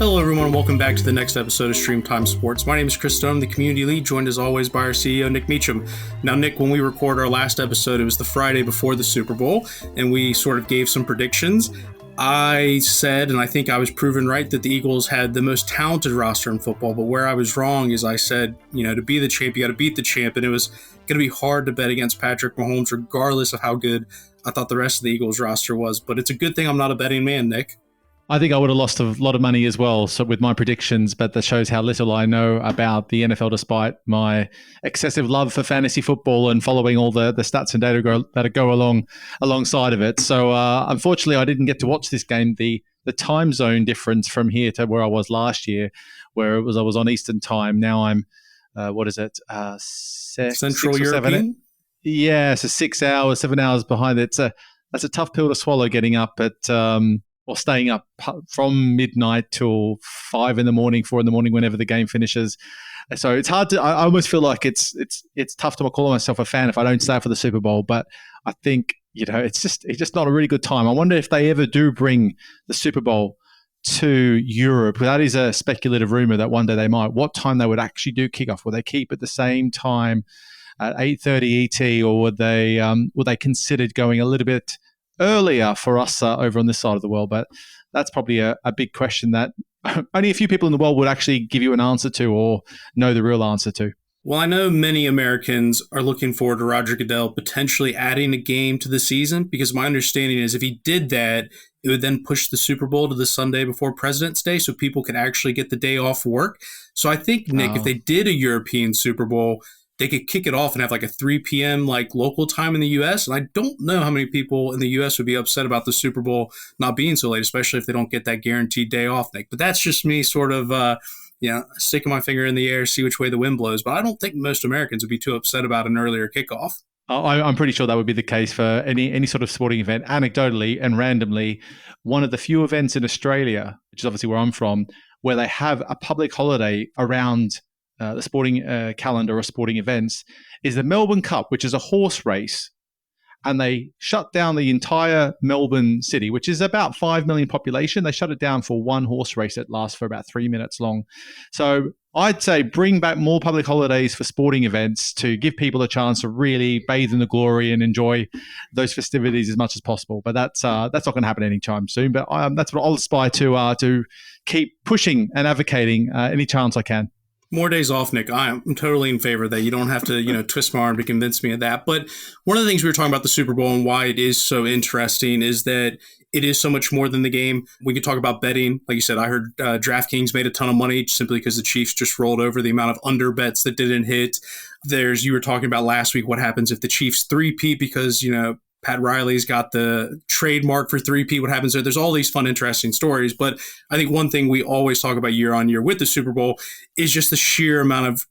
Hello everyone, and welcome back to the next episode of Stream Time Sports. My name is Chris Stone, the community lead, joined as always by our CEO, Nick Meacham. Now, Nick, when we record our last episode, it was the Friday before the Super Bowl, and we sort of gave some predictions. I said, and I think I was proven right, that the Eagles had the most talented roster in football, but where I was wrong is I said, to be the champ, you got to beat the champ, and it was going to be hard to bet against Patrick Mahomes, regardless of how good I thought the rest of the Eagles roster was. But it's a good thing I'm not a betting man, Nick. I think I would have lost a lot of money as well, so with my predictions, but that shows how little I know about the NFL despite my excessive love for fantasy football and following all the stats and data that go alongside of it. So unfortunately, I didn't get to watch this game. The time zone difference from here to where I was last year, where I was on Eastern time. Now I'm, Central European? Yeah, so 6 hours, 7 hours behind it. That's a tough pill to swallow getting up at... or staying up from midnight till 5 in the morning, 4 in the morning, whenever the game finishes. So it's hard to. I almost feel like it's tough to call myself a fan if I don't stay up for the Super Bowl. But I think it's just not a really good time. I wonder if they ever do bring the Super Bowl to Europe. That is a speculative rumor that one day they might. What time they would actually do kickoff? Will they keep at the same time at 8:30 ET, or would they consider going a little bit earlier for us over on this side of the world? But that's probably a big question that only a few people in the world would actually give you an answer to or know the real answer to. Well, I know many Americans are looking forward to Roger Goodell potentially adding a game to the season, because my understanding is if he did that, it would then push the Super Bowl to the Sunday before President's Day so people could actually get the day off work. So I think, Nick, if they did a European Super Bowl, they could kick it off and have like a 3 p.m. like local time in the U.S. And I don't know how many people in the U.S. would be upset about the Super Bowl not being so late, especially if they don't get that guaranteed day off, Nick. But that's just me sort of, sticking my finger in the air, see which way the wind blows. But I don't think most Americans would be too upset about an earlier kickoff. I'm pretty sure that would be the case for any sort of sporting event. Anecdotally and randomly, one of the few events in Australia, which is obviously where I'm from, where they have a public holiday around the sporting calendar or sporting events, is the Melbourne Cup, which is a horse race. And they shut down the entire Melbourne city, which is about 5 million population. They shut it down for one horse race that lasts for about 3 minutes long. So I'd say bring back more public holidays for sporting events to give people a chance to really bathe in the glory and enjoy those festivities as much as possible. But that's not going to happen anytime soon. But that's what I'll aspire to keep pushing and advocating any chance I can. More days off, Nick. I'm totally in favor of that. You don't have to, twist my arm to convince me of that. But one of the things we were talking about the Super Bowl and why it is so interesting is that it is so much more than the game. We could talk about betting. Like you said, I heard DraftKings made a ton of money simply because the Chiefs just rolled over, the amount of under bets that didn't hit. You were talking about last week, what happens if the Chiefs three-peat because, Pat Riley's got the trademark for three-peat. What happens there? There's all these fun, interesting stories. But I think one thing we always talk about year on year with the Super Bowl is just the sheer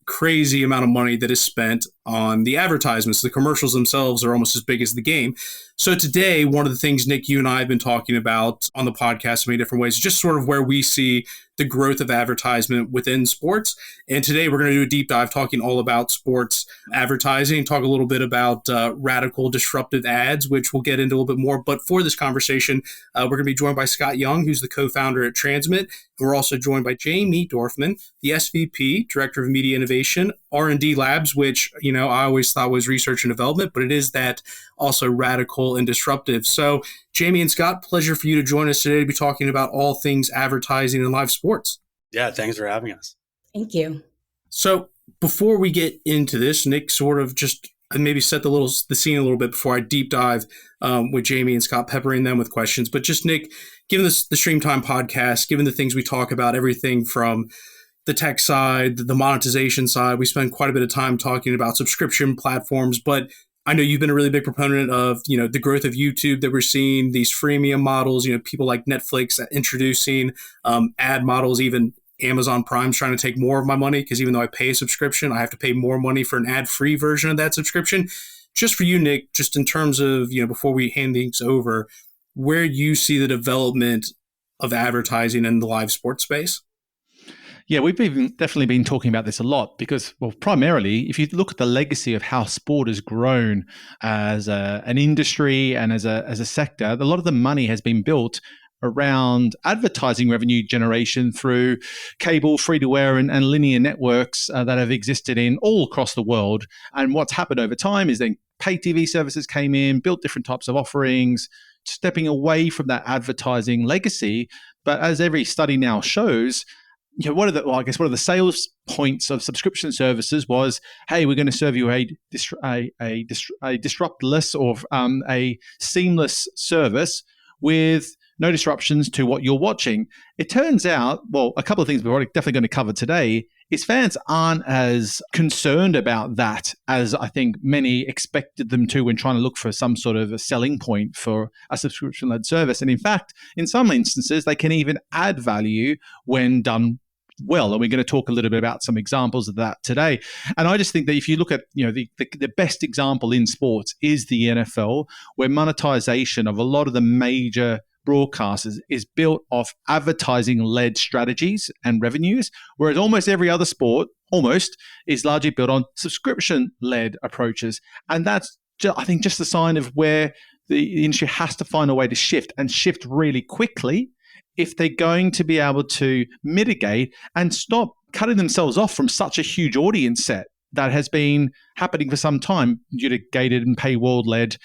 crazy amount of money that is spent on the advertisements. The commercials themselves are almost as big as the game. So today, one of the things, Nick, you and I have been talking about on the podcast in many different ways, is just sort of where we see the growth of advertisement within sports. And today we're going to do a deep dive talking all about sports advertising, talk a little bit about radical disruptive ads, which we'll get into a little bit more. But for this conversation, we're going to be joined by Scott Young, who's the co-founder at Transmit. And we're also joined by Jamie Dorfman, the SVP, Director of Media Innovation, R&D Labs, which, I always thought was research and development, but it is that also radical and disruptive. So Jamie and Scott, pleasure for you to join us today to be talking about all things advertising and live sports. Yeah, thanks for having us. Thank you. So before we get into this, Nick, sort of just maybe set the scene a little bit before I deep dive with Jamie and Scott, peppering them with questions. But just, Nick, given the Stream Time podcast, given the things we talk about, everything from the tech side, the monetization side, we spend quite a bit of time talking about subscription platforms. But I know you've been a really big proponent of, the growth of YouTube that we're seeing, these freemium models, people like Netflix introducing ad models, even Amazon Prime's trying to take more of my money because even though I pay a subscription, I have to pay more money for an ad-free version of that subscription. Just for you, Nick, just in terms of, before we hand things over, where you see the development of advertising in the live sports space? Yeah, we've definitely been talking about this a lot because, well, primarily, if you look at the legacy of how sport has grown as an industry and as a sector, a lot of the money has been built around advertising revenue generation through cable, free-to-air, and linear networks that have existed in all across the world. And what's happened over time is then pay TV services came in, built different types of offerings, stepping away from that advertising legacy. But as every study now shows, one of the sales points of subscription services was, hey, we're going to serve you a disruptless or a seamless service with no disruptions to what you're watching. It turns out, well, a couple of things we're definitely going to cover today is fans aren't as concerned about that as I think many expected them to when trying to look for some sort of a selling point for a subscription-led service. And in fact, in some instances, they can even add value when done well. And we're going to talk a little bit about some examples of that today. And I just think that if you look at, the best example in sports is the NFL, where monetization of a lot of the major broadcasters is built off advertising-led strategies and revenues, whereas almost every other sport is largely built on subscription-led approaches. And that's, I think, just a sign of where the industry has to find a way to shift really quickly if they're going to be able to mitigate and stop cutting themselves off from such a huge audience set that has been happening for some time due to gated and paywall-led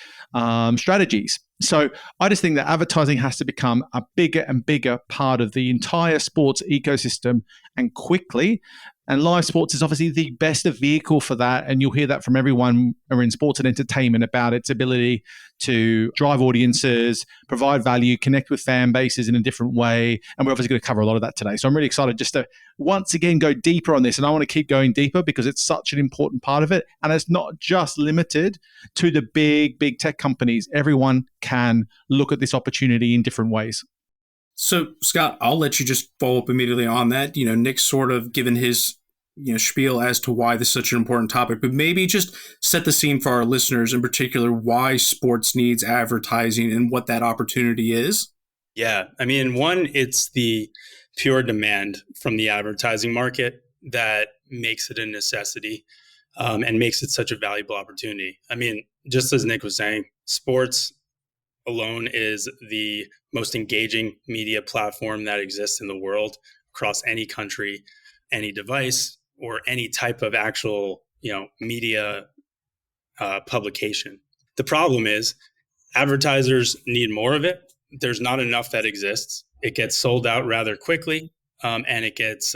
strategies. So I just think that advertising has to become a bigger and bigger part of the entire sports ecosystem, and quickly. And live sports is obviously the best vehicle for that. And you'll hear that from everyone who are in sports and entertainment about its ability to drive audiences, provide value, connect with fan bases in a different way. And we're obviously going to cover a lot of that today. So I'm really excited just to once again go deeper on this. And I want to keep going deeper because it's such an important part of it. And it's not just limited to the big tech companies. Everyone can look at this opportunity in different ways. So, Scott, I'll let you just follow up immediately on that. Nick's sort of given his spiel as to why this is such an important topic, but maybe just set the scene for our listeners, in particular, why sports needs advertising and what that opportunity is. Yeah. I mean, one, it's the pure demand from the advertising market that makes it a necessity and makes it such a valuable opportunity. I mean, just as Nick was saying, sports alone is the most engaging media platform that exists in the world across any country, any device, or any type of actual, media publication. The problem is advertisers need more of it. There's not enough that exists. It gets sold out rather quickly, and it gets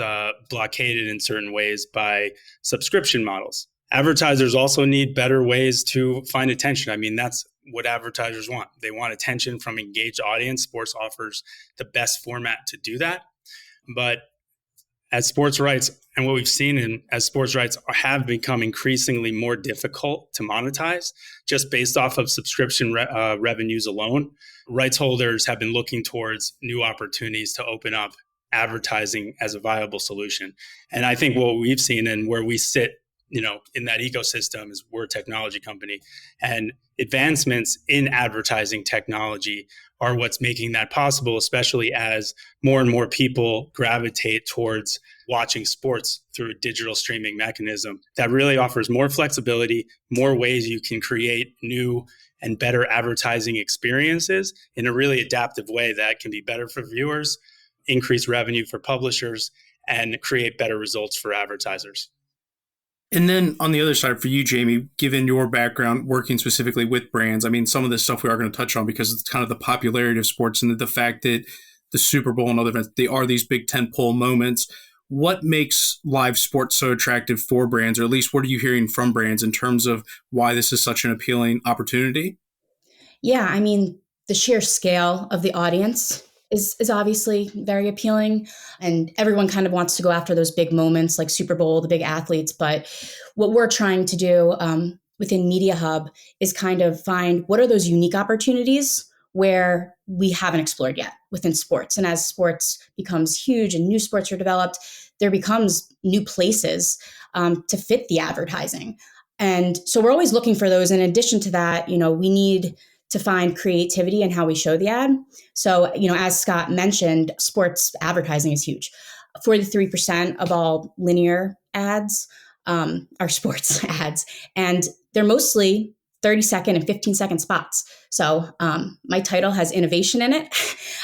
blockaded in certain ways by subscription models. Advertisers also need better ways to find attention. I mean, that's what advertisers want. They want attention from engaged audience. Sports offers the best format to do that. But as sports rights, and what we've seen as sports rights have become increasingly more difficult to monetize, just based off of subscription revenues alone, rights holders have been looking towards new opportunities to open up advertising as a viable solution. And I think what we've seen and where we sit, in that ecosystem is we're a technology company, and advancements in advertising technology are what's making that possible, especially as more and more people gravitate towards watching sports through a digital streaming mechanism that really offers more flexibility, more ways you can create new and better advertising experiences in a really adaptive way that can be better for viewers, increase revenue for publishers, and create better results for advertisers. And then on the other side for you, Jamie, given your background working specifically with brands, I mean, some of this stuff we are going to touch on because it's kind of the popularity of sports and the fact that the Super Bowl and other events, they are these big tentpole moments. What makes live sports so attractive for brands, or at least what are you hearing from brands in terms of why this is such an appealing opportunity? Yeah, I mean, the sheer scale of the audience is obviously very appealing, and everyone kind of wants to go after those big moments like Super Bowl, the big athletes. But what we're trying to do within Media Hub is kind of find what are those unique opportunities where we haven't explored yet within sports. And as sports becomes huge and new sports are developed, there becomes new places to fit the advertising. And so we're always looking for those. In addition to that, we need to find creativity in how we show the ad. So, as Scott mentioned, sports advertising is huge. 43% of all linear ads are sports ads, and they're mostly 30-second and 15-second spots. So my title has innovation in it.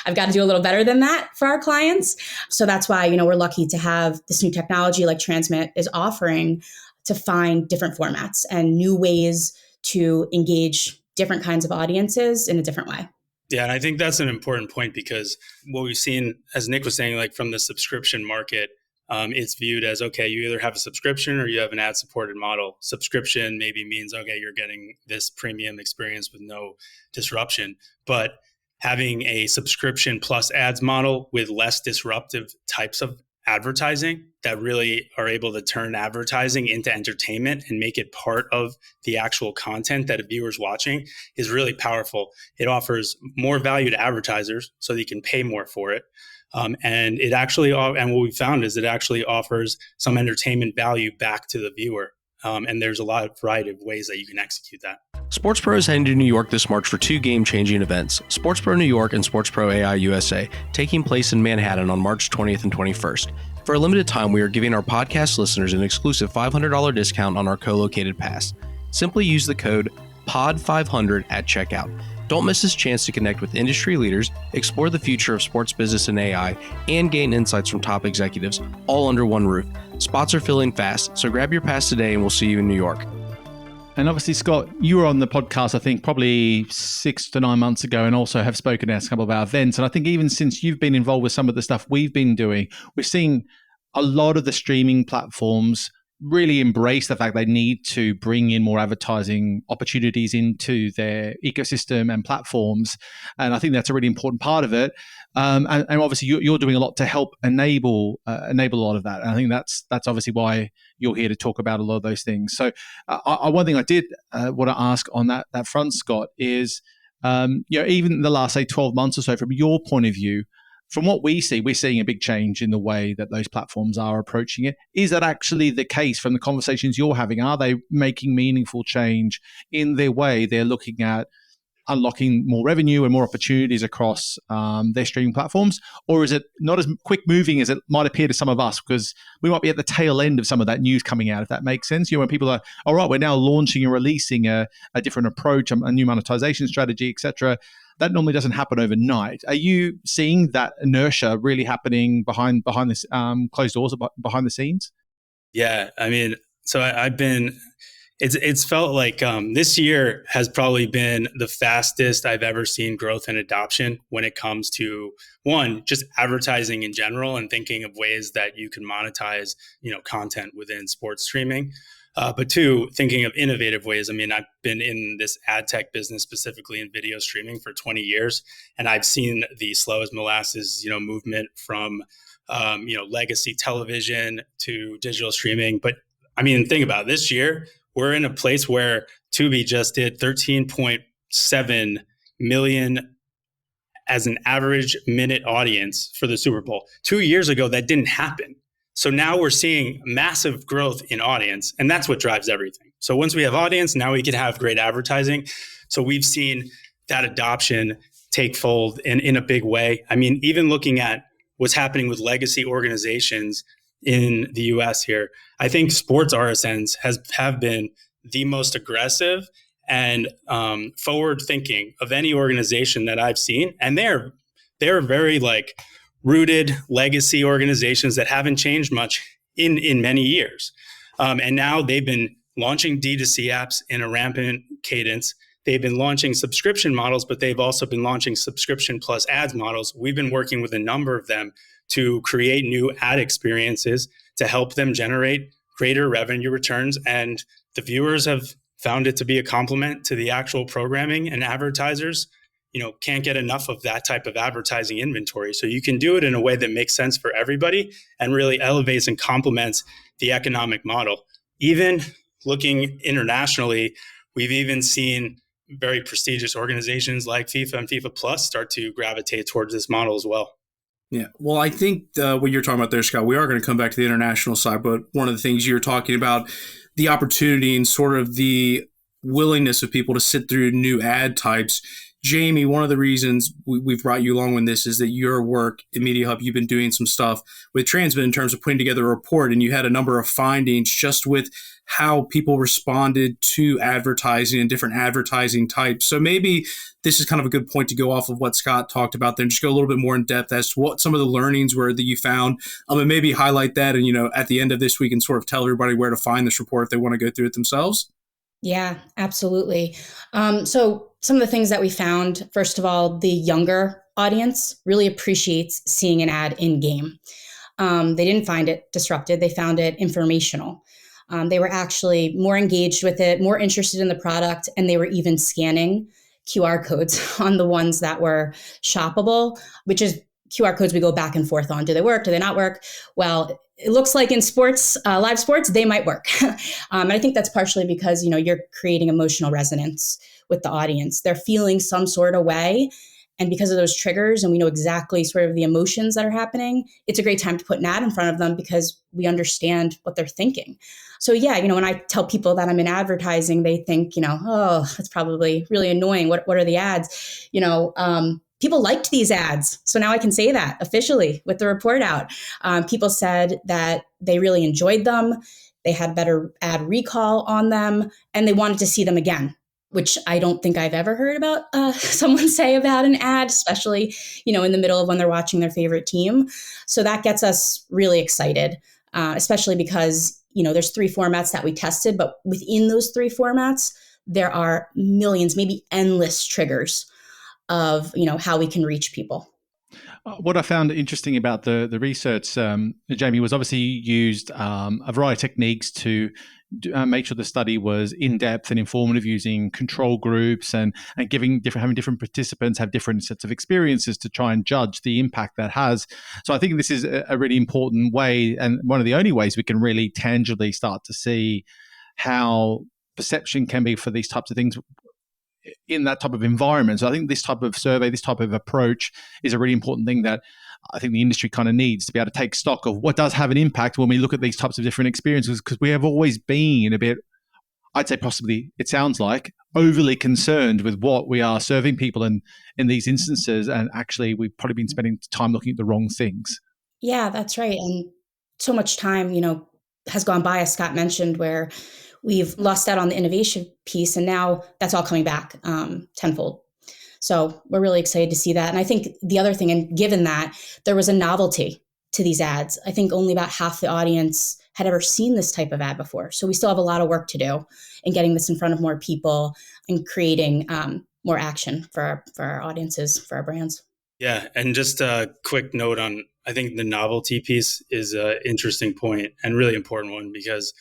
I've got to do a little better than that for our clients. So that's why, we're lucky to have this new technology like Transmit is offering to find different formats and new ways to engage different kinds of audiences in a different way. Yeah, and I think that's an important point because what we've seen, as Nick was saying, like from the subscription market, it's viewed as, okay, you either have a subscription or you have an ad-supported model. Subscription maybe means, okay, you're getting this premium experience with no disruption. But having a subscription plus ads model with less disruptive types of advertising that really are able to turn advertising into entertainment and make it part of the actual content that a viewer's watching is really powerful. It offers more value to advertisers so they can pay more for it. And it actually, and what we found is it actually offers some entertainment value back to the viewer. And there's a lot of variety of ways that you can execute that. Sports Pro is heading to New York this March for 2 game-changing events, Sports Pro New York and Sports Pro AI USA, taking place in Manhattan on March 20th and 21st. For a limited time, we are giving our podcast listeners an exclusive $500 discount on our co-located pass. Simply use the code POD500 at checkout. Don't miss this chance to connect with industry leaders, explore the future of sports business and AI, and gain insights from top executives, all under one roof. Spots are filling fast, so grab your pass today and we'll see you in New York. And obviously, Scott, you were on the podcast, I think, probably 6 to 9 months ago, and also have spoken at a couple of our events. And I think even since you've been involved with some of the stuff we've been doing, we're seeing a lot of the streaming platforms really embrace the fact they need to bring in more advertising opportunities into their ecosystem and platforms. And I think that's a really important part of it. And obviously you're doing a lot to help enable a lot of that. And I think that's obviously why you're here to talk about a lot of those things. So one thing I did want to ask on that front, Scott, is even the last, say, 12 months or so, from your point of view, from what we see, we're seeing a big change in the way that those platforms are approaching it. Is that actually the case from the conversations you're having? Are they making meaningful change in their way they're looking at unlocking more revenue and more opportunities across their streaming platforms? Or is it not as quick moving as it might appear to some of us? Because we might be at the tail end of some of that news coming out, if that makes sense. When people are, all right, we're now launching and releasing a different approach, a new monetization strategy, etc. That normally doesn't happen overnight. Are you seeing that inertia really happening behind this closed doors, behind the scenes? Yeah, I mean, so I've been. It's felt like this year has probably been the fastest I've ever seen growth and adoption when it comes to, one, just advertising in general and thinking of ways that you can monetize, content within sports streaming. But two, thinking of innovative ways. I mean, I've been in this ad tech business, specifically in video streaming, for 20 years, and I've seen the slow as molasses, movement from, legacy television to digital streaming. But I mean, think about it. This year, we're in a place where Tubi just did 13.7 million as an average minute audience for the Super Bowl. 2 years ago, that didn't happen. So now we're seeing massive growth in audience, and that's what drives everything. So once we have audience, now we can have great advertising. So we've seen that adoption take fold in a big way. I mean, even looking at what's happening with legacy organizations in the US here, I think sports RSNs have been the most aggressive and forward thinking of any organization that I've seen. And they're very rooted legacy organizations that haven't changed much in many years. And now they've been launching D2C apps in a rampant cadence. They've been launching subscription models, but they've also been launching subscription plus ads models. We've been working with a number of them to create new ad experiences to help them generate greater revenue returns. And the viewers have found it to be a complement to the actual programming, and advertisers can't get enough of that type of advertising inventory. So you can do it in a way that makes sense for everybody and really elevates and complements the economic model. Even looking internationally, we've even seen very prestigious organizations like FIFA and FIFA Plus start to gravitate towards this model as well. Yeah. Well, I think what you're talking about there, Scott, we are going to come back to the international side, but one of the things you're talking about, the opportunity and sort of the willingness of people to sit through new ad types. Jamie, one of the reasons we've brought you along with this is that your work at Media Hub, you've been doing some stuff with Transmit in terms of putting together a report, and you had a number of findings just with how people responded to advertising and different advertising types. So maybe this is kind of a good point to go off of what Scott talked about there and just go a little bit more in depth as to what some of the learnings were that you found, and maybe highlight that. And, at the end of this, we can sort of tell everybody where to find this report if they want to go through it themselves. Yeah, absolutely. So some of the things that we found, first of all, the younger audience really appreciates seeing an ad in game. They didn't find it disruptive. They found it informational. They were actually more engaged with it, more interested in the product, and they were even scanning QR codes on the ones that were shoppable, which is QR codes we go back and forth on. Do they work? Do they not work? Well, it looks like in sports, live sports, they might work. And I think that's partially because, you're creating emotional resonance with the audience. They're feeling some sort of way. And because of those triggers, and we know exactly sort of the emotions that are happening, it's a great time to put an ad in front of them because we understand what they're thinking. So yeah, when I tell people that I'm in advertising, they think, oh, that's probably really annoying. What are the ads? People liked these ads. So now I can say that officially with the report out. People said that they really enjoyed them. They had better ad recall on them, and they wanted to see them again, which I don't think I've ever heard about someone say about an ad, especially, in the middle of when they're watching their favorite team. So that gets us really excited, especially because, there's 3 formats that we tested, but within those 3 formats, there are millions, maybe endless triggers of, how we can reach people. What I found interesting about the research, Jamie, was obviously you used a variety of techniques to make sure the study was in-depth and informative, using control groups and having different participants have different sets of experiences to try and judge the impact that has. So I think this is a really important way, and one of the only ways we can really tangibly start to see how perception can be for these types of things in that type of environment. So I think this type of survey, this type of approach is a really important thing that I think the industry kind of needs to be able to take stock of what does have an impact when we look at these types of different experiences, because we have always been a bit, I'd say possibly, it sounds like, overly concerned with what we are serving people in these instances. And actually, we've probably been spending time looking at the wrong things. Yeah, that's right. And so much time, has gone by, as Scott mentioned, where we've lost out on the innovation piece, and now that's all coming back tenfold. So we're really excited to see that. And I think the other thing, and given that there was a novelty to these ads, I think only about half the audience had ever seen this type of ad before. So we still have a lot of work to do in getting this in front of more people and creating more action for our audiences, for our brands. Yeah. And just a quick note on, I think the novelty piece is an interesting point and really important one, because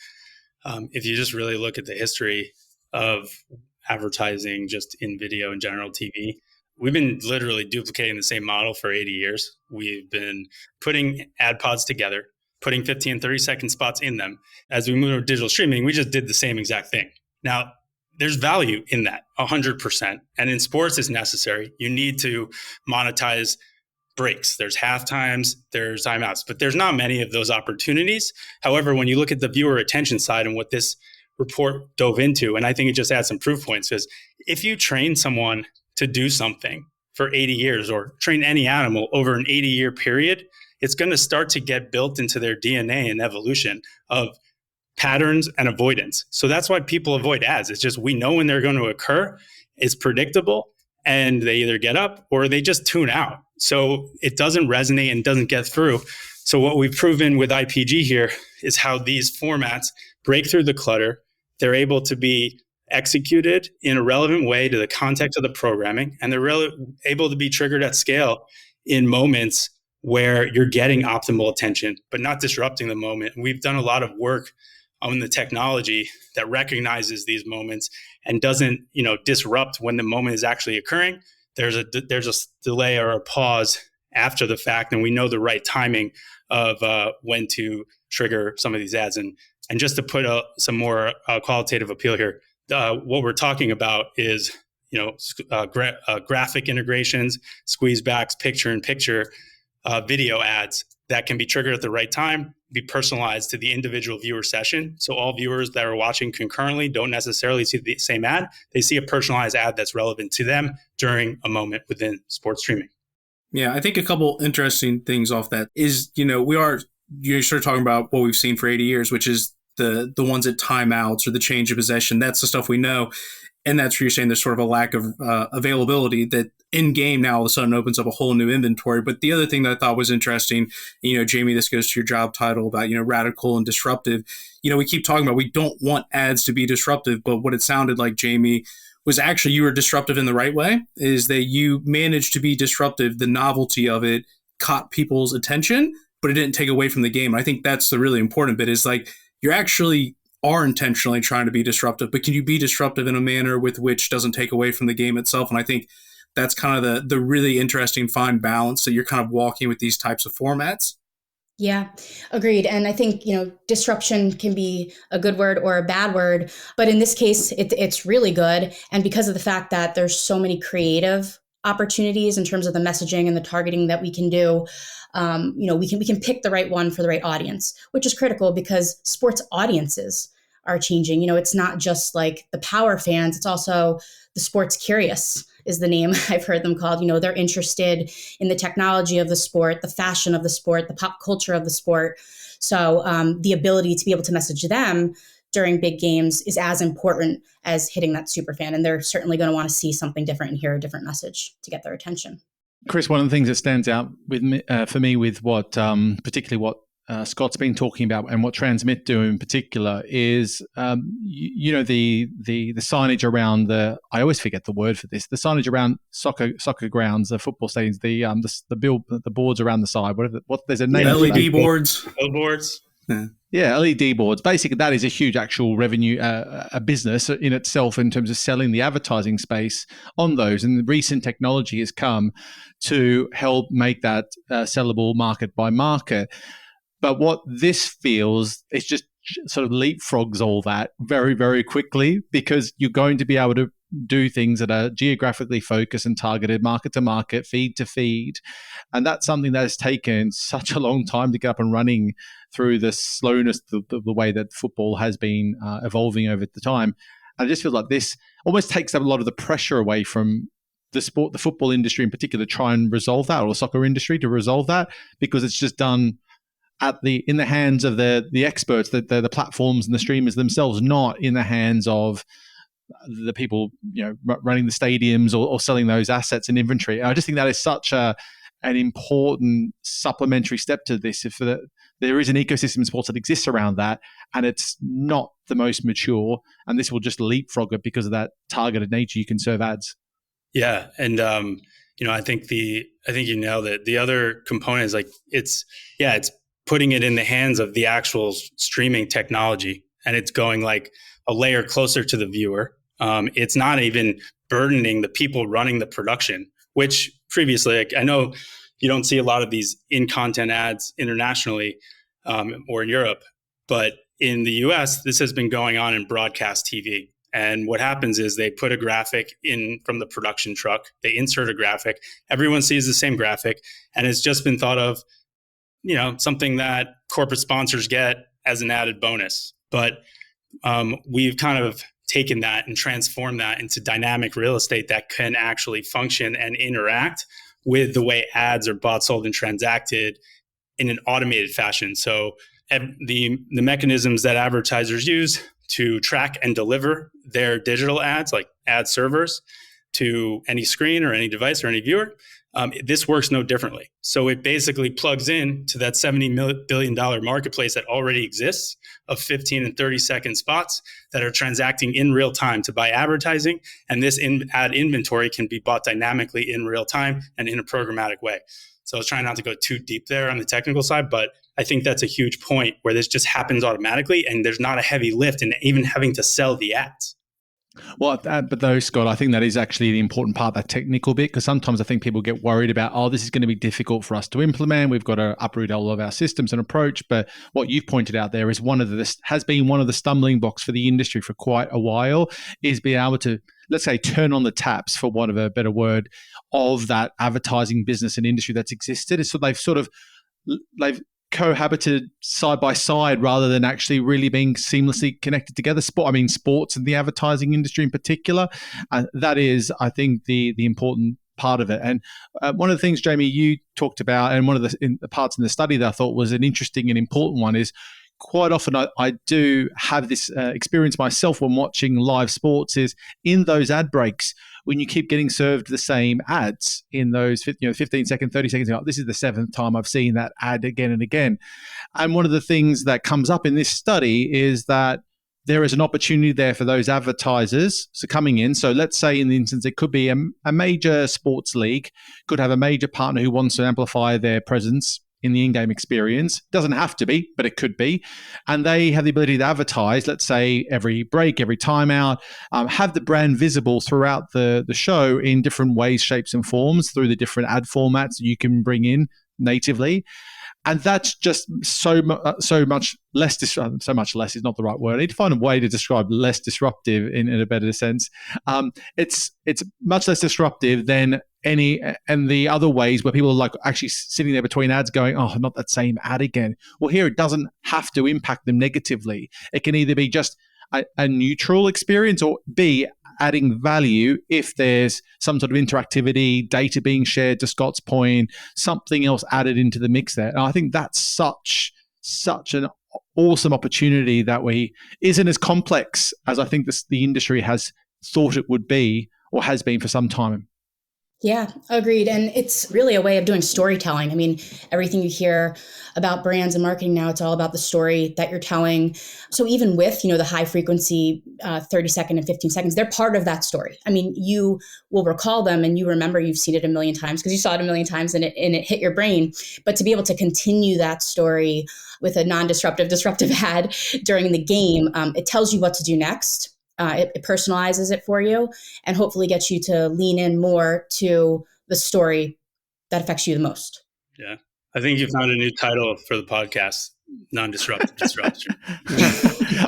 if you just really look at the history of advertising just in video and general TV, we've been literally duplicating the same model for 80 years. We've been putting ad pods together, putting 15 and 30-second spots in them. As we move to digital streaming, we just did the same exact thing. Now, there's value in that, 100%. And in sports, it's necessary. You need to monetize breaks. There's half times, there's timeouts, but there's not many of those opportunities. However, when you look at the viewer attention side and what this report dove into, and I think it just adds some proof points, because if you train someone to do something for 80 years or train any animal over an 80-year period, it's going to start to get built into their DNA and evolution of patterns and avoidance. So that's why people avoid ads. It's just, we know when they're going to occur, it's predictable, and they either get up or they just tune out. So it doesn't resonate and doesn't get through. So what we've proven with IPG here is how these formats break through the clutter. They're able to be executed in a relevant way to the context of the programming, and they're able to be triggered at scale in moments where you're getting optimal attention, but not disrupting the moment. We've done a lot of work on the technology that recognizes these moments and doesn't, disrupt when the moment is actually occurring. There's a delay or a pause after the fact, and we know the right timing of when to trigger some of these ads. And just to put some more qualitative appeal here, what we're talking about is, graphic integrations, squeeze backs, picture-in-picture video ads that can be triggered at the right time, be personalized to the individual viewer session. So all viewers that are watching concurrently don't necessarily see the same ad. They see a personalized ad that's relevant to them during a moment within sports streaming. Yeah, I think a couple interesting things off that is, you started talking about what we've seen for 80 years, which is the ones at timeouts or the change of possession. That's the stuff we know. And that's where you're saying there's sort of a lack of availability that in game now all of a sudden opens up a whole new inventory. But the other thing that I thought was interesting, Jamie, this goes to your job title about, radical and disruptive. We keep talking about we don't want ads to be disruptive, but what it sounded like, Jamie, was actually you were disruptive in the right way, is that you managed to be disruptive. The novelty of it caught people's attention, but it didn't take away from the game. And I think that's the really important bit is like you're actually are intentionally trying to be disruptive, but can you be disruptive in a manner with which doesn't take away from the game itself? And I think that's kind of the really interesting fine balance that you're kind of walking with these types of formats. Yeah, agreed. And I think, disruption can be a good word or a bad word, but in this case, it's really good. And because of the fact that there's so many creative opportunities in terms of the messaging and the targeting that we can do, we can pick the right one for the right audience, which is critical because sports audiences are changing. It's not just like the power fans, it's also the sports curious is the name I've heard them called. They're interested in the technology of the sport, the fashion of the sport, the pop culture of the sport. So the ability to be able to message them during big games is as important as hitting that super fan. And they're certainly going to want to see something different and hear a different message to get their attention. Chris, one of the things that stands out with me, for me with what, particularly what Scott's been talking about and what Transmit do in particular is, the signage around I always forget the word for this, the signage around soccer grounds, the football stadiums, the boards around the side. There's a name. LED boards. Billboards. Yeah, LED boards. Basically, that is a huge actual revenue, a business in itself in terms of selling the advertising space on those. And the recent technology has come to help make that sellable market by market. But what this feels is just sort of leapfrogs all that very, very quickly because you're going to be able to do things that are geographically focused and targeted, market to market, feed to feed. And that's something that has taken such a long time to get up and running through the slowness, the way that football has been evolving over the time. And I just feel like this almost takes up a lot of the pressure away from the football industry in particular, to try and resolve that, or the soccer industry to resolve that, because it's just done in the hands of the experts, the platforms and the streamers themselves, not in the hands of the people running the stadiums or selling those assets and inventory. I just think that is such an important supplementary step to this. If there is an ecosystem in sports that exists around that, and it's not the most mature, and this will just leapfrog it because of that targeted nature you can serve ads. Yeah, and I think you nailed it. The other component is it's putting it in the hands of the actual streaming technology, and it's going like a layer closer to the viewer. It's not even burdening the people running the production, which previously, I know you don't see a lot of these in-content ads internationally or in Europe, but in the US, this has been going on in broadcast TV. And what happens is they put a graphic in from the production truck, they insert a graphic, everyone sees the same graphic, and it's just been thought of something that corporate sponsors get as an added bonus. But we've kind of taken that and transformed that into dynamic real estate that can actually function and interact with the way ads are bought, sold, and transacted in an automated fashion. So the mechanisms that advertisers use to track and deliver their digital ads, like ad servers, to any screen or any device or any viewer, this works no differently. So it basically plugs in to that $70 billion marketplace that already exists of 15 and 30-second spots that are transacting in real time to buy advertising. And this ad inventory can be bought dynamically in real time and in a programmatic way. So I was trying not to go too deep there on the technical side, but I think that's a huge point where this just happens automatically and there's not a heavy lift in even having to sell the ads. Well, but though, Scott, I think that is actually the important part, that technical bit, because sometimes I think people get worried about, this is going to be difficult for us to implement. We've got to uproot all of our systems and approach. But what you've pointed out there is has been one of the stumbling blocks for the industry for quite a while, is being able to, let's say, turn on the taps, for want of a better word, of that advertising business and industry that's existed. So they've cohabited side by side rather than actually really being seamlessly connected together. Sports and the advertising industry in particular. That is, I think, the important part of it. And one of the things, Jamie, you talked about, and one of the parts in the study that I thought was an interesting and important one, is quite often I do have this experience myself when watching live sports is in those ad breaks when you keep getting served the same ads in those 15 second, 30 seconds. This is the seventh time I've seen that ad again and again. And one of the things that comes up in this study is that there is an opportunity there for those advertisers coming in. So let's say in the instance, it could be a major sports league, could have a major partner who wants to amplify their presence in the in-game experience. Doesn't have to be, but it could be. And they have the ability to advertise, let's say every break, every timeout, have the brand visible throughout the show in different ways, shapes and forms through the different ad formats you can bring in natively. And that's just so much less so much less is not the right word. I need to find a way to describe less disruptive in a better sense. It's much less disruptive than any and the other ways where people are like actually sitting there between ads going, oh, not that same ad again. Well, here it doesn't have to impact them negatively. It can either be just a neutral experience or B, adding value if there's some sort of interactivity, data being shared, to Scott's point, something else added into the mix there. And I think that's such an awesome opportunity that isn't as complex as I think the industry has thought it would be or has been for some time. Yeah, agreed. And it's really a way of doing storytelling. I mean, everything you hear about brands and marketing now, it's all about the story that you're telling. So even with, the high frequency 30 second and 15 seconds, they're part of that story. I mean, you will recall them and you remember you've seen it a million times because you saw it a million times and it hit your brain. But to be able to continue that story with a disruptive ad during the game, it tells you what to do next. It personalizes it for you and hopefully gets you to lean in more to the story that affects you the most. Yeah. I think you found a new title for the podcast, non-disruptive disruption.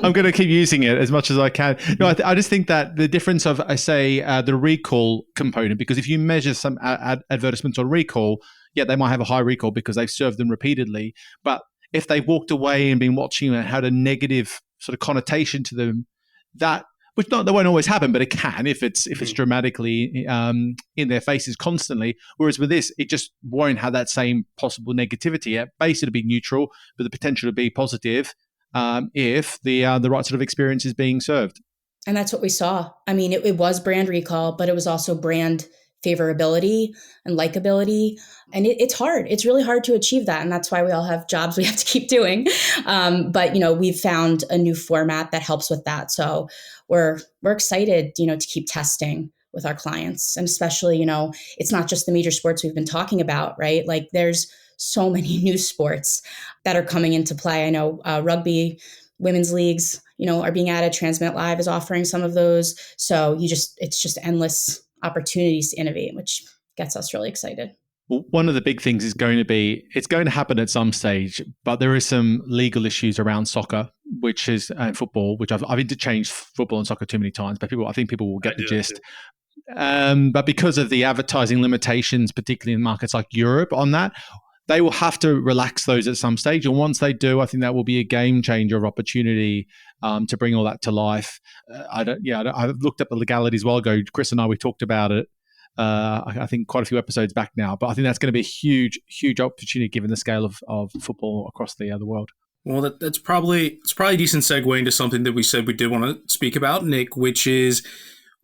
I'm going to keep using it as much as I can. No, I just think that the difference of, the recall component, because if you measure some advertisements on recall, yeah, they might have a high recall because they've served them repeatedly. But if they walked away and been watching and had a negative sort of connotation to them, that won't always happen, but it can if it's dramatically in their faces constantly. Whereas with this, it just won't have that same possible negativity. At base, it'll be neutral, but the potential to be positive if the right sort of experience is being served. And that's what we saw. I mean, it was brand recall, but it was also brand favorability and likability. And it's hard. It's really hard to achieve that. And that's why we all have jobs we have to keep doing. But, we've found a new format that helps with that. So we're excited, to keep testing with our clients. And especially, it's not just the major sports we've been talking about, right? Like there's so many new sports that are coming into play. I know rugby, women's leagues, are being added. Transmit Live is offering some of those. So it's just endless opportunities to innovate, which gets us really excited. Well, one of the big things is it's going to happen at some stage, but there is some legal issues around soccer, which is and football, which I've interchanged football and soccer too many times, but I think people will get the gist. But because of the advertising limitations, particularly in markets like Europe on that, they will have to relax those at some stage. And once they do, I think that will be a game changer of opportunity to bring all that to life. I've looked up the legalities a while ago. Chris and I, we talked about it. I think quite a few episodes back now, but I think that's going to be a huge, huge opportunity given the scale of football across the world. Well, it's probably a decent segue into something that we said we did want to speak about, Nick, which is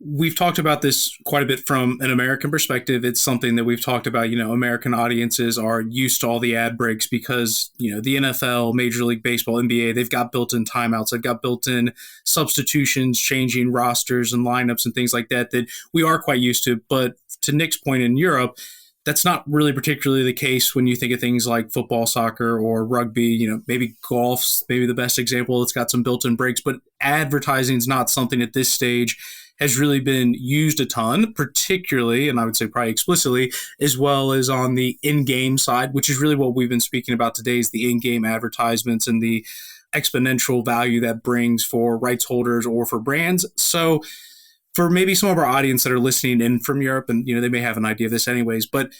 we've talked about this quite a bit from an American perspective. It's something that we've talked about, American audiences are used to all the ad breaks because, the NFL, Major League Baseball, NBA, they've got built-in timeouts. They've got built-in substitutions, changing rosters and lineups and things like that we are quite used to. But to Nick's point, in Europe, that's not really particularly the case when you think of things like football, soccer, or rugby. Maybe golf's maybe the best example. It's got some built-in breaks, but advertising is not something at this stage has really been used a ton, particularly, and I would say probably explicitly, as well as on the in-game side, which is really what we've been speaking about today, is the in-game advertisements and the exponential value that brings for rights holders or for brands. So for maybe some of our audience that are listening in from Europe, and they may have an idea of this anyways, but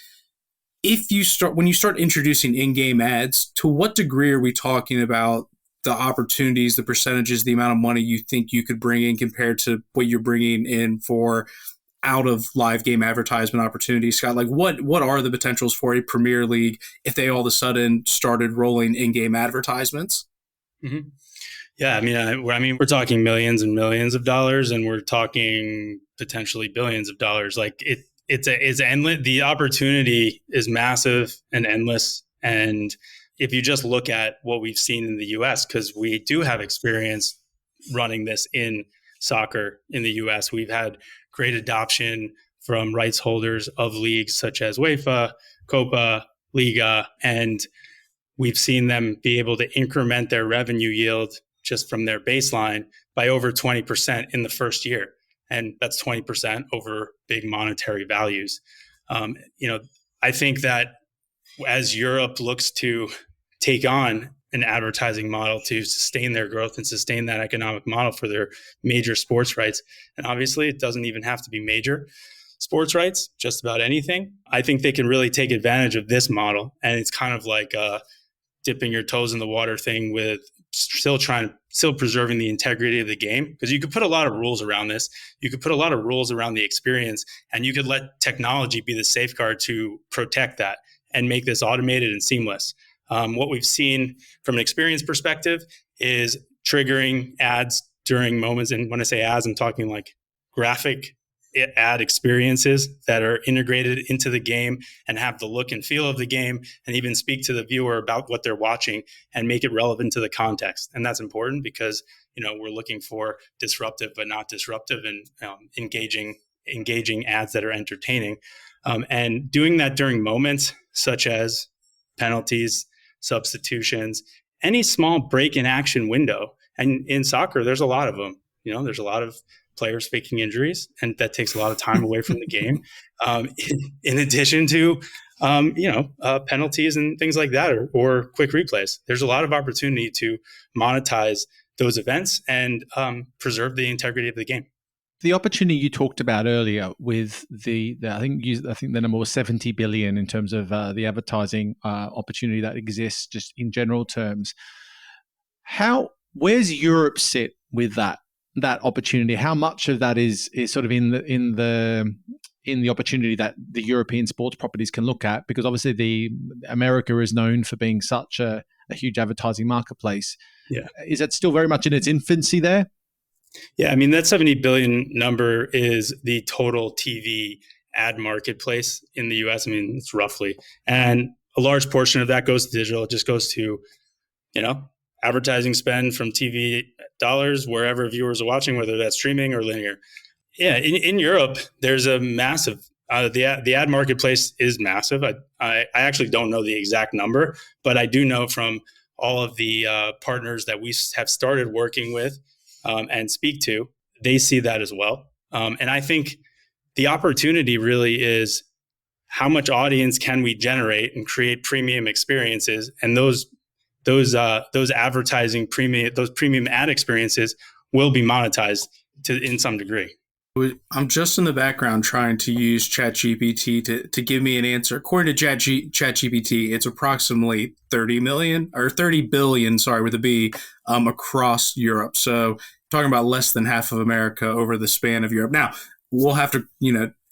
when you start introducing in-game ads, to what degree are we talking about the opportunities, the percentages, the amount of money you think you could bring in compared to what you're bringing in for out of live game advertisement opportunities? Scott, like what are the potentials for a Premier League if they all of a sudden started rolling in-game advertisements? Mm-hmm. Yeah, we're talking millions and millions of dollars, and we're talking potentially billions of dollars. Like it's endless. The opportunity is massive and endless. And if you just look at what we've seen in the U.S., because we do have experience running this in soccer in the U.S., we've had great adoption from rights holders of leagues such as UEFA, Copa, Liga, and we've seen them be able to increment their revenue yield just from their baseline by over 20% in the first year. And that's 20% over big monetary values. I think that as Europe looks to take on an advertising model to sustain their growth and sustain that economic model for their major sports rights, and obviously it doesn't even have to be major sports rights, just about anything, I think they can really take advantage of this model. And it's kind of like dipping your toes in the water thing with still preserving the integrity of the game, because you could put a lot of rules around this. You could put a lot of rules around the experience, and you could let technology be the safeguard to protect that and make this automated and seamless. What we've seen from an experience perspective is triggering ads during moments. And when I say ads, I'm talking like graphic ad experiences that are integrated into the game and have the look and feel of the game, and even speak to the viewer about what they're watching and make it relevant to the context. And that's important because, we're looking for disruptive but not disruptive, and engaging ads that are entertaining. And doing that during moments such as penalties, substitutions, any small break in action window. And in soccer, there's a lot of them. There's a lot of players faking injuries, and that takes a lot of time away from the game. In addition to, penalties and things like that, or quick replays. There's a lot of opportunity to monetize those events and preserve the integrity of the game. The opportunity you talked about earlier with I think the number was 70 billion in terms of the advertising opportunity that exists just in general terms. Where's Europe sit with that opportunity? How much of that is sort of in the opportunity that the European sports properties can look at? Because obviously America is known for being such a huge advertising marketplace. Yeah. Is that still very much in its infancy there? Yeah, that 70 billion number is the total TV ad marketplace in the US. It's roughly. And a large portion of that goes to digital. It just goes to, advertising spend from TV dollars wherever viewers are watching, whether that's streaming or linear. Yeah, in Europe, there's a massive, the ad marketplace is massive. I actually don't know the exact number, but I do know from all of the partners that we have started working with and speak to, they see that as well. And I think the opportunity really is how much audience can we generate and create premium experiences, and those advertising premium ad experiences will be monetized in some degree. I'm just in the background trying to use ChatGPT to give me an answer. According to ChatGPT, it's approximately 30 billion, with a B, across Europe. So talking about less than half of America over the span of Europe. Now, we'll have to,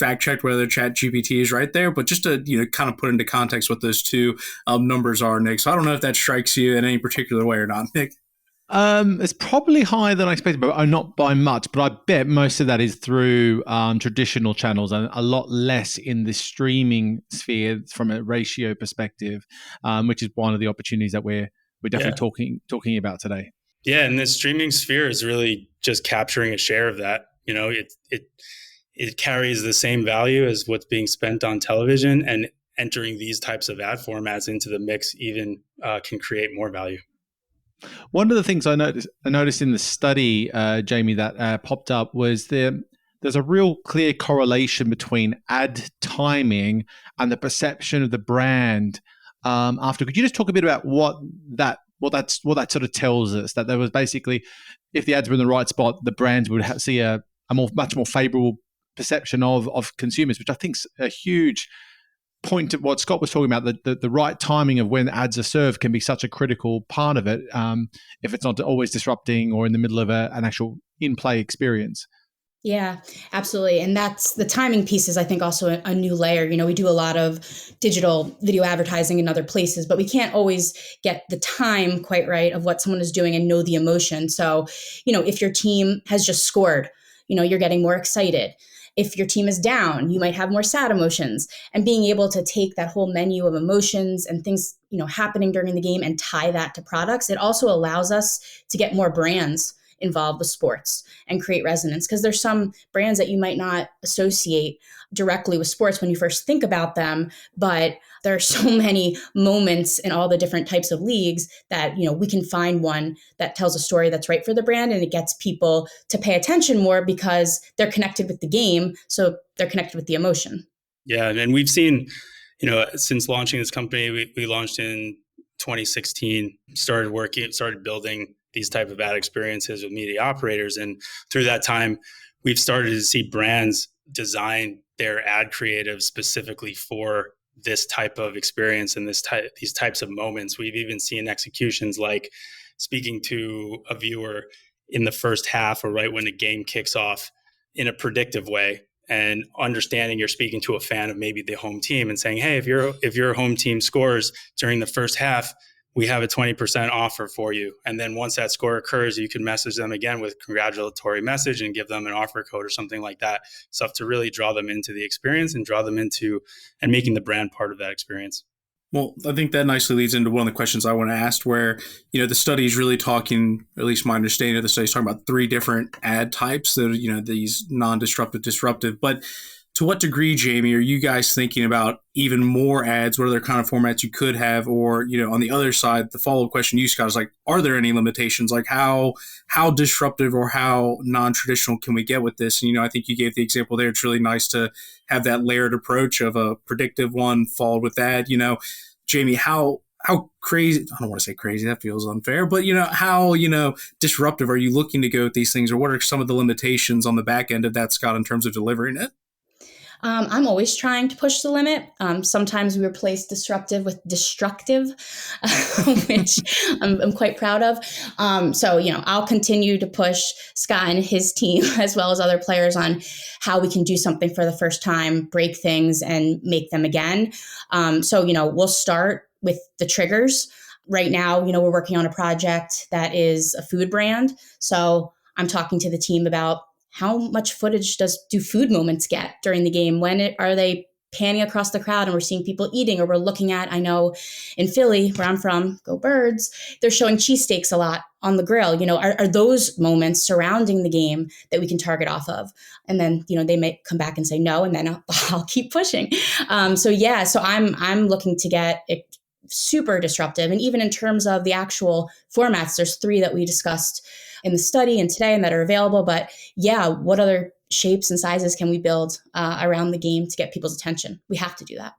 fact check whether ChatGPT is right there, but just to, kind of put into context what those two numbers are, Nick. So I don't know if that strikes you in any particular way or not, Nick. It's probably higher than I expected, but not by much. But I bet most of that is through traditional channels, and a lot less in the streaming sphere from a ratio perspective, which is one of the opportunities that we're definitely talking about today. Yeah, and the streaming sphere is really just capturing a share of that. It carries the same value as what's being spent on television, and entering these types of ad formats into the mix even can create more value. One of the things I noticed in the study, Jamie, that popped up was there's a real clear correlation between ad timing and the perception of the brand after. Could you just talk a bit about what that sort of tells us? That there was basically, if the ads were in the right spot, the brands would see a much more favorable perception of consumers, which I think is a huge point to what Scott was talking about. The right timing of when ads are served can be such a critical part of it, if it's not always disrupting or in the middle of an actual in-play experience. Yeah, absolutely. And that's the timing piece is, I think, also a new layer. We do a lot of digital video advertising in other places, but we can't always get the time quite right of what someone is doing and know the emotion. So, if your team has just scored, you're getting more excited. If your team is down, you might have more sad emotions. And being able to take that whole menu of emotions and things, happening during the game and tie that to products, it also allows us to get more brands involved with sports and create resonance, because there's some brands that you might not associate directly with sports when you first think about them, but there are so many moments in all the different types of leagues that we can find one that tells a story that's right for the brand, and it gets people to pay attention more because they're connected with the game, so they're connected with the emotion. Yeah, and we've seen, since launching this company, we launched in 2016, started building these type of ad experiences with media operators. And through that time, we've started to see brands design their ad creative specifically for this type of experience and these types of moments. We've even seen executions like speaking to a viewer in the first half or right when the game kicks off in a predictive way, and understanding you're speaking to a fan of maybe the home team and saying, hey, if your home team scores during the first half, we have a 20% offer for you. And then once that score occurs, you can message them again with a congratulatory message and give them an offer code or something like that. Stuff to really draw them into the experience and draw them into and making the brand part of that experience. Well, I think that nicely leads into one of the questions I want to ask, where, the study is really talking, at least my understanding of the study is talking about 3 different ad types that are, these non-disruptive, disruptive. But to what degree, Jamie, are you guys thinking about even more ads? What other kind of formats you could have? Or, on the other side, the follow-up question you, Scott, is like, are there any limitations? Like how disruptive or how non-traditional can we get with this? And, I think you gave the example there. It's really nice to have that layered approach of a predictive one followed with that. Jamie, how crazy, I don't want to say crazy, that feels unfair, but how disruptive are you looking to go with these things, or what are some of the limitations on the back end of that, Scott, in terms of delivering it? I'm always trying to push the limit. Sometimes we replace disruptive with destructive, which I'm quite proud of. So, I'll continue to push Scott and his team, as well as other players, on how we can do something for the first time, break things and make them again. So, we'll start with the triggers. Right now, we're working on a project that is a food brand. So I'm talking to the team about how much footage do food moments get during the game? When are they panning across the crowd and we're seeing people eating, or we're looking at, I know in Philly, where I'm from, go Birds, they're showing cheesesteaks a lot on the grill. Are those moments surrounding the game that we can target off of? And then, they may come back and say no, and then I'll keep pushing. So I'm looking to get it super disruptive. And even in terms of the actual formats, there's 3 that we discussed in the study and today and that are available. But yeah, what other shapes and sizes can we build around the game to get people's attention? We have to do that.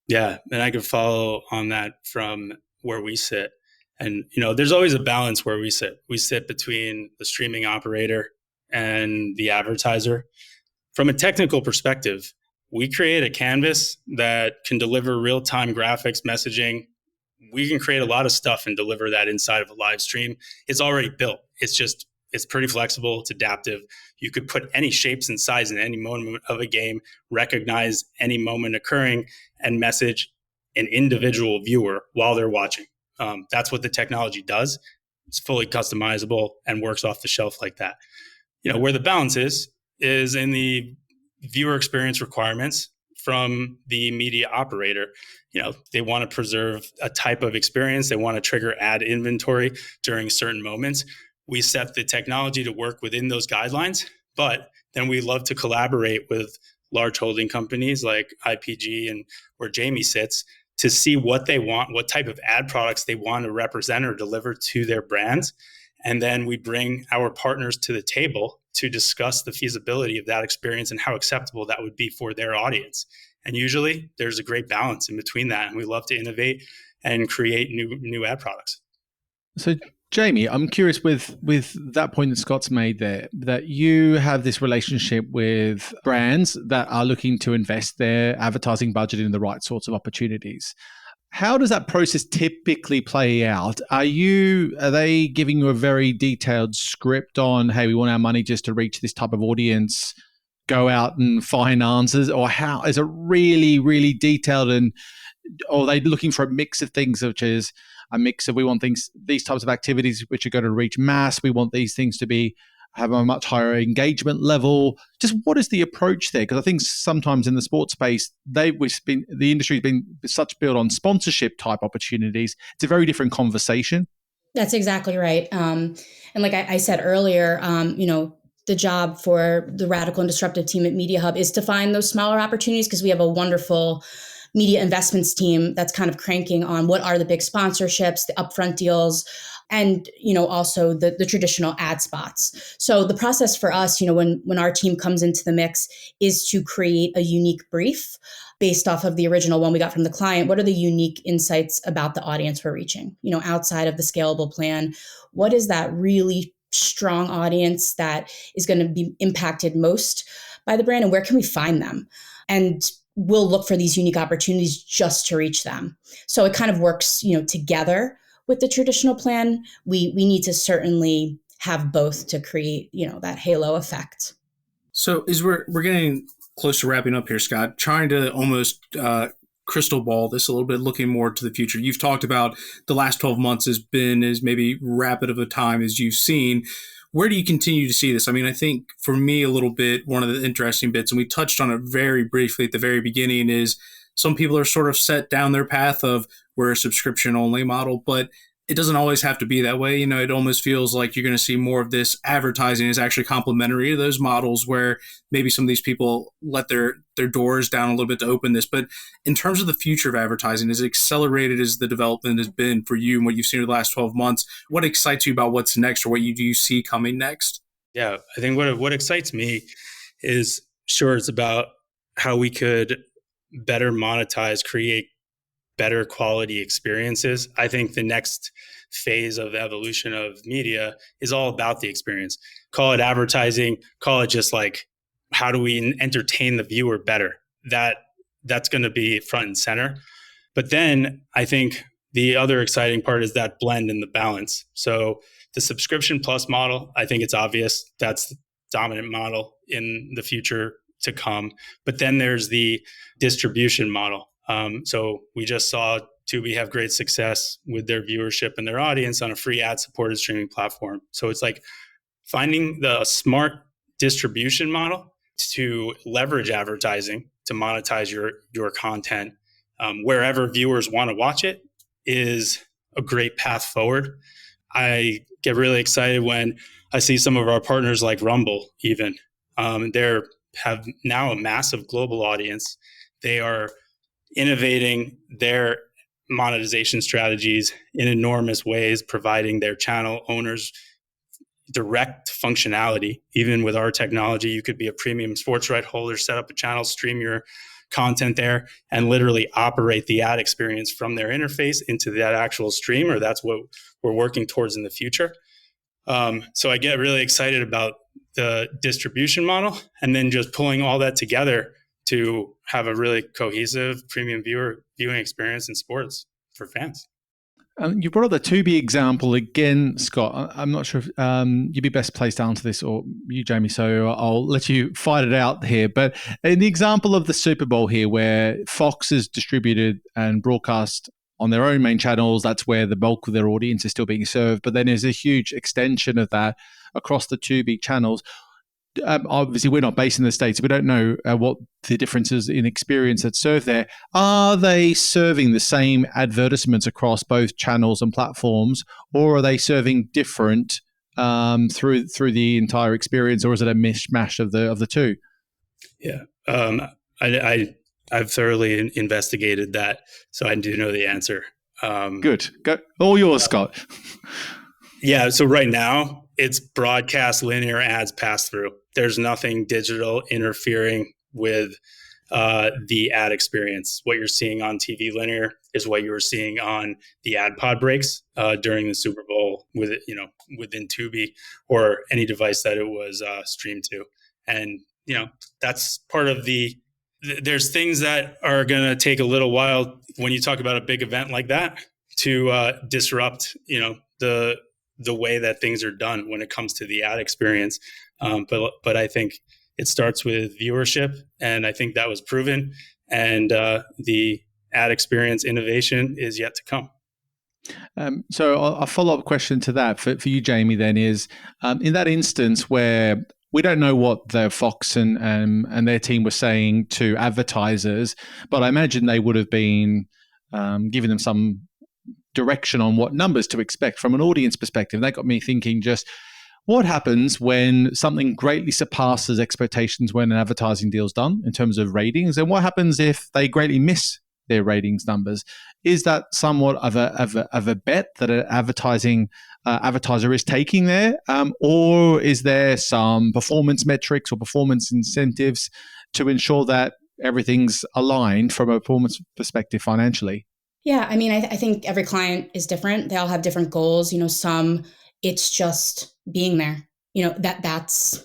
Yeah. And I could follow on that from where we sit. And, there's always a balance where we sit. We sit between the streaming operator and the advertiser. From a technical perspective, we create a canvas that can deliver real-time graphics, messaging. We can create a lot of stuff and deliver that inside of a live stream. It's already built. It's pretty flexible. It's adaptive. You could put any shapes and size in any moment of a game, recognize any moment occurring, and message an individual viewer while they're watching. That's what the technology does. It's fully customizable and works off the shelf like that. Where the balance is in the viewer experience requirements from the media operator. They want to preserve a type of experience. They want to trigger ad inventory during certain moments. We set the technology to work within those guidelines, but then we love to collaborate with large holding companies like IPG and where Jamie sits to see what they want, what type of ad products they want to represent or deliver to their brands. And then we bring our partners to the table to discuss the feasibility of that experience and how acceptable that would be for their audience. And usually there's a great balance in between that. And we love to innovate and create new ad products. So Jamie, I'm curious with that point that Scott's made there, that you have this relationship with brands that are looking to invest their advertising budget in the right sorts of opportunities. How does that process typically play out? Are they giving you a very detailed script on, hey, we want our money just to reach this type of audience, go out and find answers? Or how is it really, really detailed, and or are they looking for a mix of things, which is a mix of, we want these types of activities which are going to reach mass, we want these things to have a much higher engagement level? Just what is the approach there? Because I think sometimes in the sports space, the industry's been such built on sponsorship type opportunities. It's a very different conversation. That's exactly right. And like I said earlier, the job for the radical and disruptive team at Media Hub is to find those smaller opportunities, because we have a wonderful media investments team that's kind of cranking on what are the big sponsorships, the upfront deals, and also the traditional ad spots. So the process for us, when our team comes into the mix, is to create a unique brief based off of the original one we got from the client. What are the unique insights about the audience we're reaching? Outside of the scalable plan, what is that really strong audience that is going to be impacted most by the brand, and where can we find them? And we'll look for these unique opportunities just to reach them. So it kind of works, together with the traditional plan. We need to certainly have both to create, that halo effect. So as we're getting close to wrapping up here, Scott, trying to almost crystal ball this a little bit, looking more to the future. You've talked about the last 12 months has been as maybe rapid of a time as you've seen. Where do you continue to see this? I mean, I think for me a little bit, one of the interesting bits, and we touched on it very briefly at the very beginning, is some people are sort of set down their path of we're a subscription only model, but it doesn't always have to be that way. It almost feels like you're going to see more of this advertising is actually complementary to those models, where maybe some of these people let their doors down a little bit to open this. But in terms of the future of advertising, as accelerated as the development has been for you and what you've seen in the last 12 months, what excites you about what's next, or what do you see coming next? Yeah, I think what excites me is, sure, it's about how we could better monetize, create better quality experiences. I think the next phase of evolution of media is all about the experience. Call it advertising, call it just like, how do we entertain the viewer better? That's going to be front and center. But then I think the other exciting part is that blend and the balance. So the subscription plus model, I think it's obvious that's the dominant model in the future to come. But then there's the distribution model. So we just saw Tubi have great success with their viewership and their audience on a free ad-supported streaming platform. So it's like finding the smart distribution model to leverage advertising to monetize your content wherever viewers want to watch it is a great path forward. I get really excited when I see some of our partners like Rumble even. They have now a massive global audience. They are innovating their monetization strategies in enormous ways, providing their channel owners direct functionality. Even with our technology, you could be a premium sports right holder, set up a channel, stream your content there, and literally operate the ad experience from their interface into that actual stream, or that's what we're working towards in the future. So I get really excited about the distribution model, and then just pulling all that together to have a really cohesive premium viewing experience in sports for fans. You brought up the Tubi example again, Scott. I'm not sure if you'd be best placed to answer this, or you, Jamie, so I'll let you fight it out here. But in the example of the Super Bowl here, where Fox is distributed and broadcast on their own main channels, that's where the bulk of their audience is still being served. But then there's a huge extension of that across the Tubi channels. Obviously, we're not based in the States. We don't know what the differences in experience that's served there. Are they serving the same advertisements across both channels and platforms, or are they serving different through the entire experience, or is it a mishmash of the two? Yeah, I've thoroughly investigated that, so I do know the answer. Good, go all yours, Scott. Yeah, so right now it's broadcast linear ads pass through. There's nothing digital interfering with the ad experience. What you're seeing on TV linear is what you were seeing on the ad pod breaks during the Super Bowl within Tubi or any device that it was streamed to. And that's part of the there's things that are going to take a little while when you talk about a big event like that to disrupt, the way that things are done when it comes to the ad experience. But I think it starts with viewership, and I think that was proven. And the ad experience innovation is yet to come. So a follow-up question to that for you, Jamie, then is in that instance where we don't know what the Fox and their team were saying to advertisers, but I imagine they would have been giving them some direction on what numbers to expect from an audience perspective. That got me thinking, just what happens when something greatly surpasses expectations when an advertising deal's done in terms of ratings, and what happens if they greatly miss their ratings numbers? Is that somewhat of a bet that an advertiser is taking there, or is there some performance metrics or performance incentives to ensure that everything's aligned from a performance perspective financially? Yeah, I mean, I think every client is different. They all have different goals. Some it's just being there. That's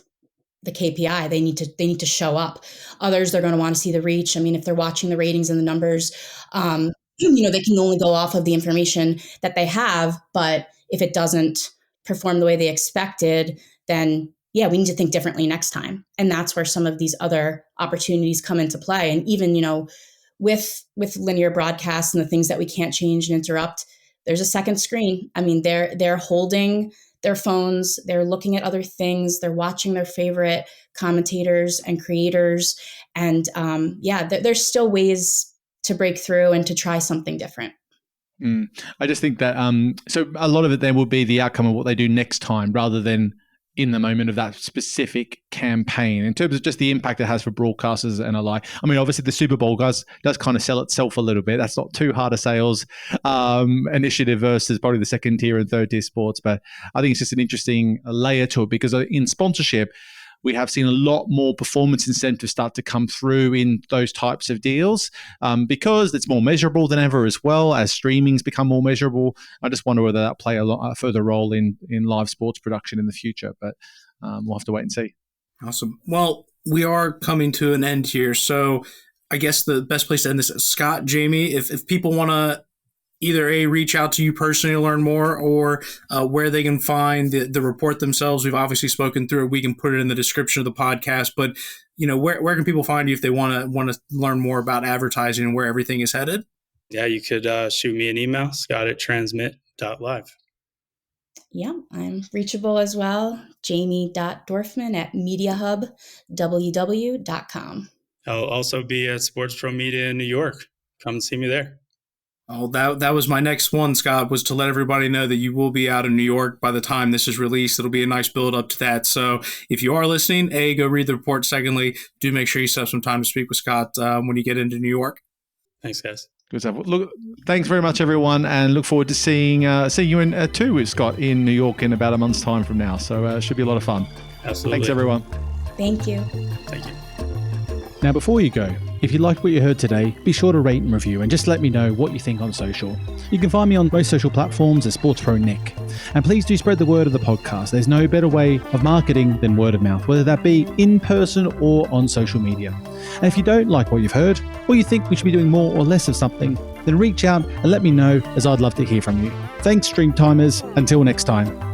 the KPI. They need to show up. Others, they're going to want to see the reach. I mean, if they're watching the ratings and the numbers, they can only go off of the information that they have. But if it doesn't perform the way they expected, then yeah, we need to think differently next time. And that's where some of these other opportunities come into play. And even, with linear broadcasts and the things that we can't change and interrupt, there's a second screen. I mean, they're holding their phones, they're looking at other things, they're watching their favorite commentators and creators. And there's still ways to break through and to try something different. I just think that so a lot of it then will be the outcome of what they do next time rather than in the moment of that specific campaign, in terms of just the impact it has for broadcasters and alike. I mean, obviously the Super Bowl does kind of sell itself a little bit. That's not too hard a sales initiative versus probably the second tier and third tier sports. But I think it's just an interesting layer to it, because in sponsorship, we have seen a lot more performance incentives start to come through in those types of deals because it's more measurable than ever, as well as streaming's become more measurable. I just wonder whether that play a further role in live sports production in the future, but we'll have to wait and see. Awesome. Well, we are coming to an end here, so I guess the best place to end this is Scott, Jamie, if people want to either reach out to you personally to learn more, or where they can find the report themselves. We've obviously spoken through it. We can put it in the description of the podcast, but where can people find you if they want to learn more about advertising and where everything is headed? Yeah, you could shoot me an email, scott@transmit.live. Yeah, I'm reachable as well. jamie.dorfman@mediahubww.com. I'll also be at Sports Pro Media in New York. Come and see me there. Oh, that was my next one, Scott, was to let everybody know that you will be out in New York by the time this is released. It'll be a nice build up to that. So if you are listening, go read the report. Secondly, do make sure you set up some time to speak with Scott when you get into New York. Thanks, guys. Good stuff. Look, thanks very much, everyone, and look forward to seeing you in too with Scott in New York in about a month's time from now. So it should be a lot of fun. Absolutely. Thanks, everyone. Thank you. Thank you. Now, before you go, if you liked what you heard today, be sure to rate and review and just let me know what you think on social. You can find me on most social platforms as SportsProNick. And please do spread the word of the podcast. There's no better way of marketing than word of mouth, whether that be in person or on social media. And if you don't like what you've heard, or you think we should be doing more or less of something, then reach out and let me know, as I'd love to hear from you. Thanks, Streamtimers. Until next time.